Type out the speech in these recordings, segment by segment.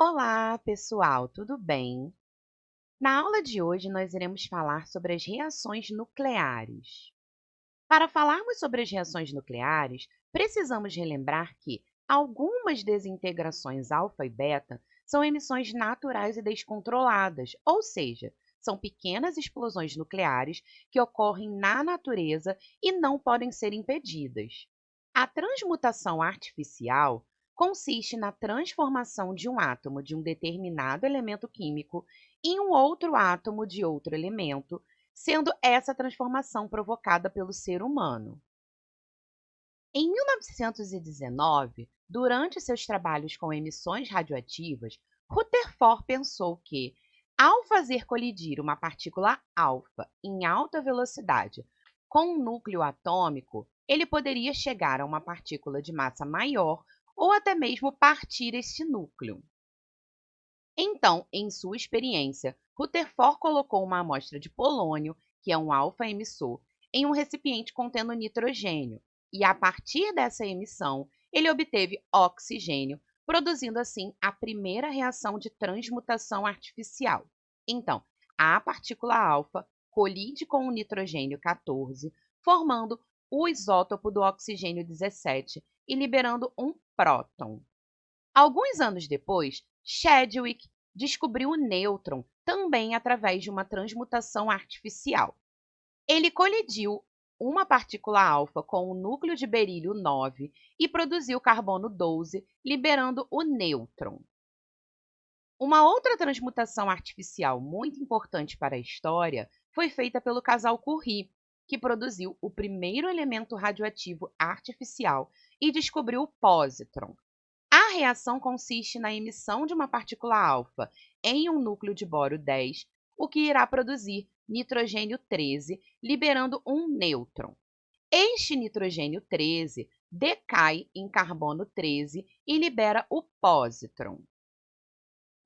Olá, pessoal, tudo bem? Na aula de hoje, nós iremos falar sobre as reações nucleares. Para falarmos sobre as reações nucleares, precisamos relembrar que algumas desintegrações alfa e beta são emissões naturais e descontroladas, ou seja, são pequenas explosões nucleares que ocorrem na natureza e não podem ser impedidas. A transmutação artificial consiste na transformação de um átomo de um determinado elemento químico em um outro átomo de outro elemento, sendo essa transformação provocada pelo ser humano. Em 1919, durante seus trabalhos com emissões radioativas, Rutherford pensou que, ao fazer colidir uma partícula alfa em alta velocidade com um núcleo atômico, ele poderia chegar a uma partícula de massa maior ou até mesmo partir esse núcleo. Então, em sua experiência, Rutherford colocou uma amostra de polônio, que é um alfa-emissor, em um recipiente contendo nitrogênio, e a partir dessa emissão, ele obteve oxigênio, produzindo assim a primeira reação de transmutação artificial. Então, a partícula alfa colide com o nitrogênio 14, formando o isótopo do oxigênio 17 e liberando um próton. Alguns anos depois, Chadwick descobriu o nêutron também através de uma transmutação artificial. Ele colidiu uma partícula alfa com o núcleo de berílio 9 e produziu carbono 12, liberando o nêutron. Uma outra transmutação artificial muito importante para a história foi feita pelo casal Curie, que produziu o primeiro elemento radioativo artificial e descobriu o pósitron. A reação consiste na emissão de uma partícula alfa em um núcleo de bório 10, o que irá produzir nitrogênio 13, liberando um nêutron. Este nitrogênio 13 decai em carbono 13 e libera o pósitron.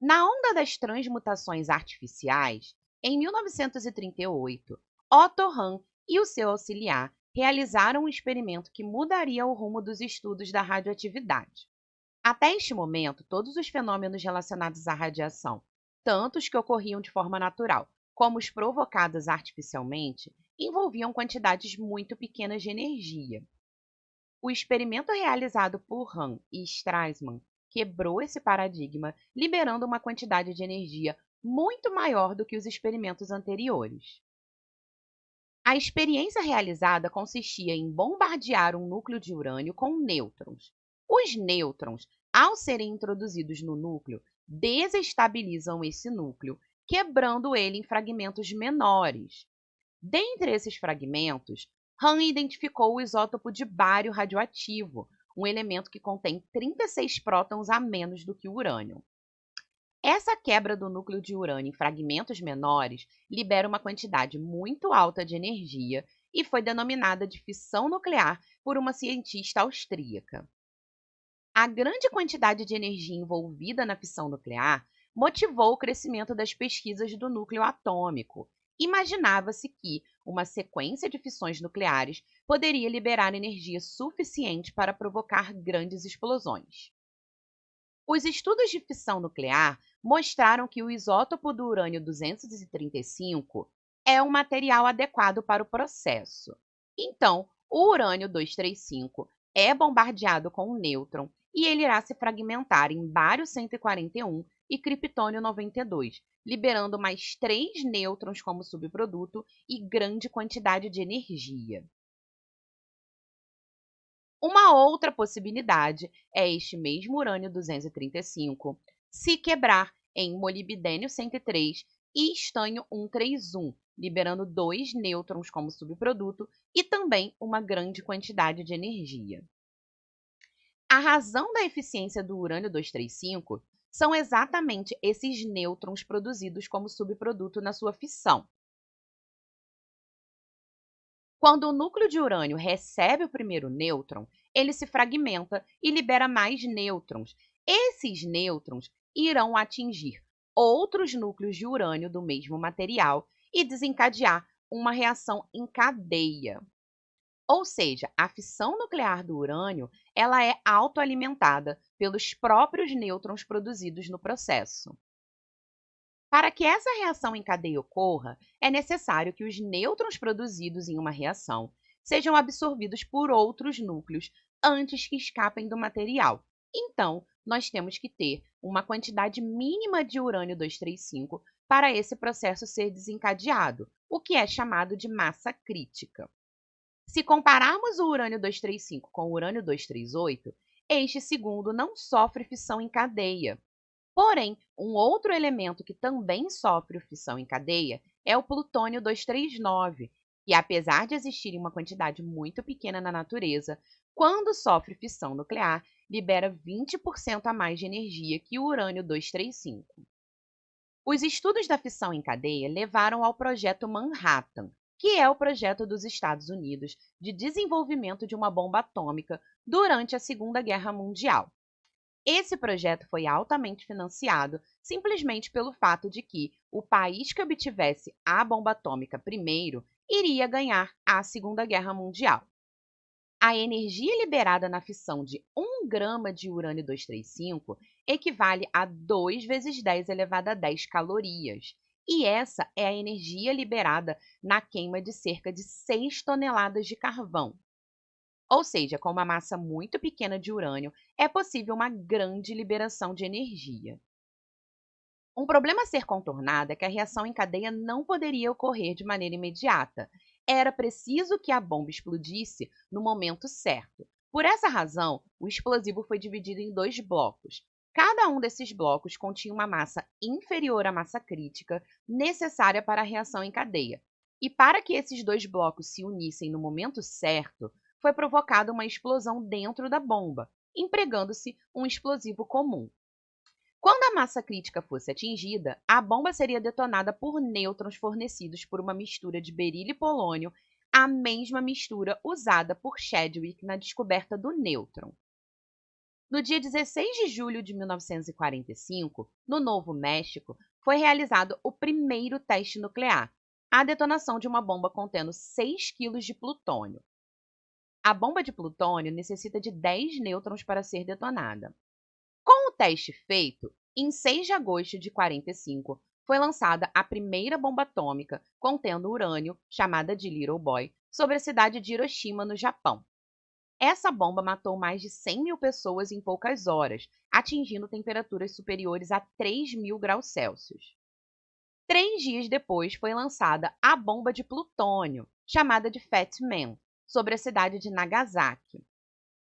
Na onda das transmutações artificiais, em 1938, Otto Hahn e o seu auxiliar realizaram um experimento que mudaria o rumo dos estudos da radioatividade. Até este momento, todos os fenômenos relacionados à radiação, tanto os que ocorriam de forma natural como os provocados artificialmente, envolviam quantidades muito pequenas de energia. O experimento realizado por Hahn e Stresemann quebrou esse paradigma, liberando uma quantidade de energia muito maior do que os experimentos anteriores. A experiência realizada consistia em bombardear um núcleo de urânio com nêutrons. Os nêutrons, ao serem introduzidos no núcleo, desestabilizam esse núcleo, quebrando ele em fragmentos menores. Dentre esses fragmentos, Hahn identificou o isótopo de bário radioativo, um elemento que contém 36 prótons a menos do que o urânio. Essa quebra do núcleo de urânio em fragmentos menores libera uma quantidade muito alta de energia e foi denominada de fissão nuclear por uma cientista austríaca. A grande quantidade de energia envolvida na fissão nuclear motivou o crescimento das pesquisas do núcleo atômico. Imaginava-se que uma sequência de fissões nucleares poderia liberar energia suficiente para provocar grandes explosões. Os estudos de fissão nuclear mostraram que o isótopo do urânio 235 é um material adequado para o processo. Então, o urânio 235 é bombardeado com um nêutron e ele irá se fragmentar em bário 141 e criptônio 92, liberando mais 3 nêutrons como subproduto e grande quantidade de energia. Uma outra possibilidade é este mesmo urânio 235 se quebrar em molibdênio 103 e estânio 131, liberando 2 nêutrons como subproduto e também uma grande quantidade de energia. A razão da eficiência do urânio 235 são exatamente esses nêutrons produzidos como subproduto na sua fissão. Quando o núcleo de urânio recebe o primeiro nêutron, ele se fragmenta e libera mais nêutrons. Esses nêutrons irão atingir outros núcleos de urânio do mesmo material e desencadear uma reação em cadeia. Ou seja, a fissão nuclear do urânio, ela é autoalimentada pelos próprios nêutrons produzidos no processo. Para que essa reação em cadeia ocorra, é necessário que os nêutrons produzidos em uma reação sejam absorvidos por outros núcleos antes que escapem do material. Então, nós temos que ter uma quantidade mínima de urânio 235 para esse processo ser desencadeado, o que é chamado de massa crítica. Se compararmos o urânio 235 com o urânio 238, este segundo não sofre fissão em cadeia. Porém, um outro elemento que também sofre fissão em cadeia é o plutônio 239, que apesar de existir em uma quantidade muito pequena na natureza, quando sofre fissão nuclear, libera 20% a mais de energia que o urânio 235. Os estudos da fissão em cadeia levaram ao Projeto Manhattan, que é o projeto dos Estados Unidos de desenvolvimento de uma bomba atômica durante a Segunda Guerra Mundial. Esse projeto foi altamente financiado simplesmente pelo fato de que o país que obtivesse a bomba atômica primeiro iria ganhar a Segunda Guerra Mundial. A energia liberada na fissão de 1 grama de urânio 235 equivale a 2 vezes 10 elevado a 10 calorias. E essa é a energia liberada na queima de cerca de 6 toneladas de carvão. Ou seja, com uma massa muito pequena de urânio, é possível uma grande liberação de energia. Um problema a ser contornado é que a reação em cadeia não poderia ocorrer de maneira imediata. Era preciso que a bomba explodisse no momento certo. Por essa razão, o explosivo foi dividido em 2 blocos. Cada um desses blocos continha uma massa inferior à massa crítica necessária para a reação em cadeia. E para que esses 2 blocos se unissem no momento certo, foi provocada uma explosão dentro da bomba, empregando-se um explosivo comum. Quando a massa crítica fosse atingida, a bomba seria detonada por nêutrons fornecidos por uma mistura de berílio e polônio, a mesma mistura usada por Chadwick na descoberta do nêutron. No dia 16 de julho de 1945, no Novo México, foi realizado o primeiro teste nuclear, a detonação de uma bomba contendo 6 kg de plutônio. A bomba de plutônio necessita de 10 nêutrons para ser detonada. Com o teste feito, em 6 de agosto de 1945, foi lançada a primeira bomba atômica contendo urânio, chamada de Little Boy, sobre a cidade de Hiroshima, no Japão. Essa bomba matou mais de 100 mil pessoas em poucas horas, atingindo temperaturas superiores a 3.000 graus Celsius. 3 dias depois foi lançada a bomba de plutônio, chamada de Fat Man, sobre a cidade de Nagasaki.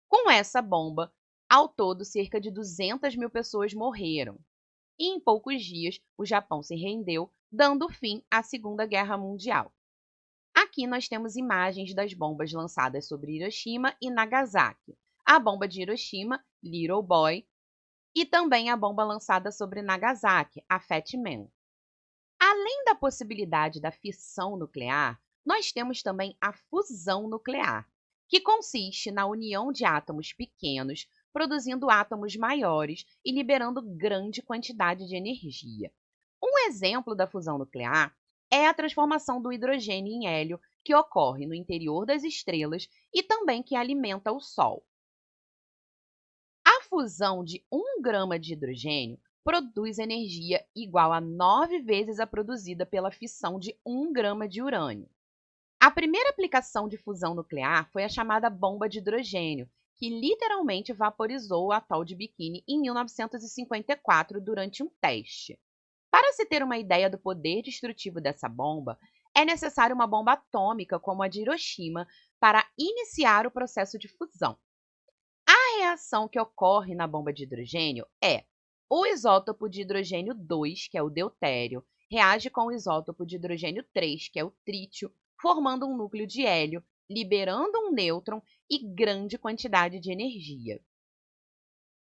Com essa bomba, ao todo, cerca de 200 mil pessoas morreram. E em poucos dias, o Japão se rendeu, dando fim à Segunda Guerra Mundial. Aqui nós temos imagens das bombas lançadas sobre Hiroshima e Nagasaki. A bomba de Hiroshima, Little Boy, e também a bomba lançada sobre Nagasaki, a Fat Man. Além da possibilidade da fissão nuclear, nós temos também a fusão nuclear, que consiste na união de átomos pequenos, produzindo átomos maiores e liberando grande quantidade de energia. Um exemplo da fusão nuclear é a transformação do hidrogênio em hélio, que ocorre no interior das estrelas e também que alimenta o Sol. A fusão de 1 grama de hidrogênio produz energia igual a 9 vezes a produzida pela fissão de 1 grama de urânio. A primeira aplicação de fusão nuclear foi a chamada bomba de hidrogênio, que literalmente vaporizou o atol de Bikini em 1954 durante um teste. Para se ter uma ideia do poder destrutivo dessa bomba, é necessário uma bomba atômica como a de Hiroshima para iniciar o processo de fusão. A reação que ocorre na bomba de hidrogênio é: o isótopo de hidrogênio 2, que é o deutério, reage com o isótopo de hidrogênio 3, que é o trítio, formando um núcleo de hélio, liberando um nêutron e grande quantidade de energia.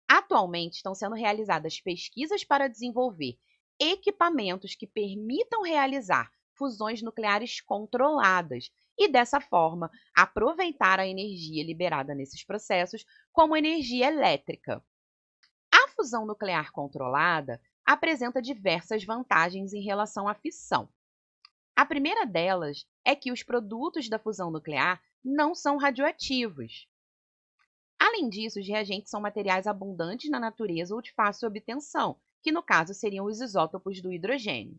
Atualmente estão sendo realizadas pesquisas para desenvolver equipamentos que permitam realizar fusões nucleares controladas e, dessa forma, aproveitar a energia liberada nesses processos como energia elétrica. A fusão nuclear controlada apresenta diversas vantagens em relação à fissão. A primeira delas é que os produtos da fusão nuclear não são radioativos. Além disso, os reagentes são materiais abundantes na natureza ou de fácil obtenção, que no caso seriam os isótopos do hidrogênio.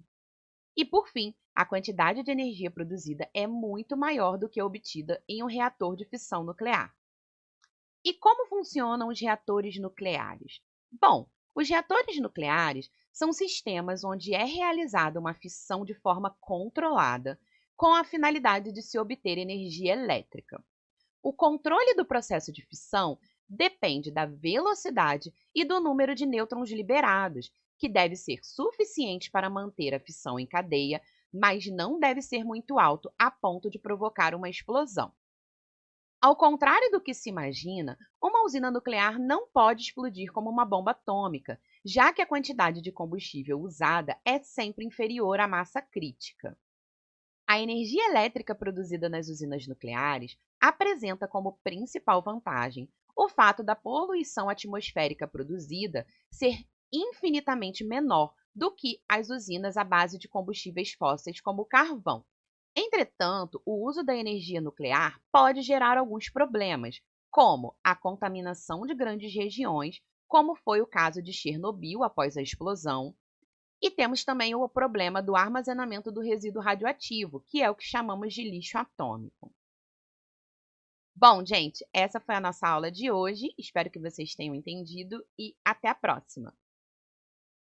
E por fim, a quantidade de energia produzida é muito maior do que a obtida em um reator de fissão nuclear. E como funcionam os reatores nucleares? Bom, os reatores nucleares são sistemas onde é realizada uma fissão de forma controlada, com a finalidade de se obter energia elétrica. O controle do processo de fissão depende da velocidade e do número de nêutrons liberados, que deve ser suficiente para manter a fissão em cadeia, mas não deve ser muito alto a ponto de provocar uma explosão. Ao contrário do que se imagina, uma usina nuclear não pode explodir como uma bomba atômica, já que a quantidade de combustível usada é sempre inferior à massa crítica. A energia elétrica produzida nas usinas nucleares apresenta como principal vantagem o fato da poluição atmosférica produzida ser infinitamente menor do que as usinas à base de combustíveis fósseis como o carvão. Entretanto, o uso da energia nuclear pode gerar alguns problemas, como a contaminação de grandes regiões, como foi o caso de Chernobyl após a explosão, e temos também o problema do armazenamento do resíduo radioativo, que é o que chamamos de lixo atômico. Bom, gente, essa foi a nossa aula de hoje. Espero que vocês tenham entendido e até a próxima!